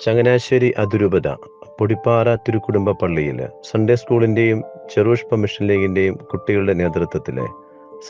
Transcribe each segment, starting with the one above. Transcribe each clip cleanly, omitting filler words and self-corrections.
ചങ്ങനാശ്ശേരി അതിരൂപത പൊടിപ്പാറ തിരുക്കുടുംബ പള്ളിയിൽ Sunday സ്കൂളിൻ്റെയും Cherupushpa mission ലീഗിൻ്റെയും കുട്ടികളുടെ നേതൃത്വത്തിലെ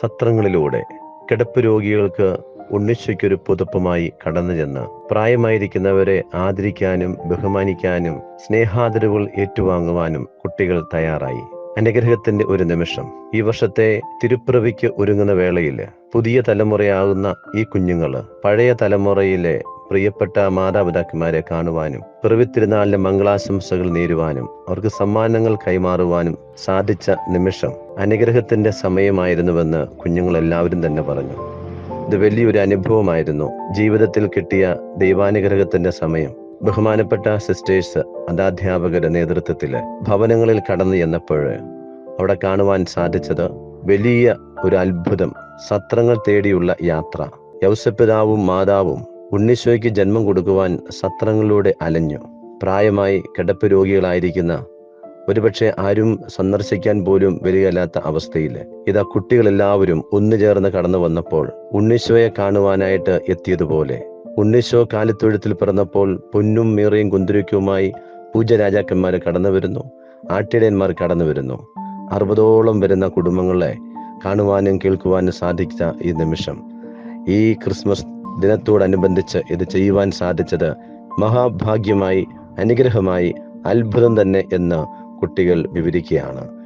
സത്രങ്ങളിലൂടെ കിടപ്പ് രോഗികൾക്ക് ഉണ്ണിശയ്ക്കൊരു പുതപ്പുമായി കടന്നു ചെന്ന് പ്രായമായിരിക്കുന്നവരെ ആദരിക്കാനും ബഹുമാനിക്കാനും സ്നേഹാദരവുകൾ ഏറ്റുവാങ്ങുവാനും കുട്ടികൾ തയ്യാറായി. അനുഗ്രഹത്തിന്റെ ഒരു നിമിഷം. ഈ വർഷത്തെ തിരുപ്പിറവിക്ക് ഒരുങ്ങുന്ന വേളയിൽ പുതിയ തലമുറയാകുന്ന ഈ കുഞ്ഞുങ്ങള് പഴയ തലമുറയിലെ പ്രിയപ്പെട്ട മാതാപിതാക്കന്മാരെ കാണുവാനും പിറവി തിരുനാളിന്റെ മംഗളാശംസകൾ നേരുവാനും അവർക്ക് സമ്മാനങ്ങൾ കൈമാറുവാനും സാധിച്ച നിമിഷം അനുഗ്രഹത്തിന്റെ സമയമായിരുന്നുവെന്ന് കുഞ്ഞുങ്ങൾ എല്ലാവരും തന്നെ പറഞ്ഞു. ഇത് വലിയൊരു അനുഭവമായിരുന്നു. ജീവിതത്തിൽ കിട്ടിയ ദൈവാനുഗ്രഹത്തിന്റെ സമയം. ബഹുമാനപ്പെട്ട സിസ്റ്റേഴ്സ്, അധ്യാപകരുടെ നേതൃത്വത്തില് ഭവനങ്ങളിൽ കടന്നു ചെന്നപ്പോൾ അവിടെ കാണുവാൻ സാധിച്ചത് വലിയ ഒരു അത്ഭുതം. സത്രങ്ങൾ തേടിയുള്ള യാത്ര. യൗസപിതാവും മാതാവും ഉണ്ണീശോയ്ക്ക് ജന്മം കൊടുക്കുവാൻ സത്രങ്ങളിലൂടെ അലഞ്ഞു. പ്രായമായി കിടപ്പ് രോഗികളായിരിക്കുന്ന, ഒരുപക്ഷെ ആരും സന്ദർശിക്കാൻ പോലും വരികയില്ലാത്ത അവസ്ഥയിൽ ഇതാ കുട്ടികളെല്ലാവരും ഒന്നുചേർന്ന് കടന്നു വന്നപ്പോൾ ഉണ്ണീശോയെ കാണുവാനായിട്ട് എത്തിയതുപോലെ ഉണ്ണീശോ കാലിത്തൊഴുത്തിൽ പിറന്നപ്പോൾ പൊന്നും മീറയും കുന്തിരിക്കവുമായി പൂജ്യരാജാക്കന്മാർ കടന്നു വരുന്നു, ആട്ടിടയന്മാർ കടന്നു വരുന്നു. 60ഓളം വരുന്ന കുടുംബങ്ങളെ കാണുവാനും കേൾക്കുവാനും സാധിച്ച ഈ നിമിഷം, ഈ ക്രിസ്മസ് ദിനത്തോടനുബന്ധിച്ച് ഇത് ചെയ്യുവാൻ സാധിച്ചത് മഹാഭാഗ്യമായി, അനുഗ്രഹമായി, അത്ഭുതം തന്നെ എന്ന് കുട്ടികൾ വിവരിക്കുകയാണ്.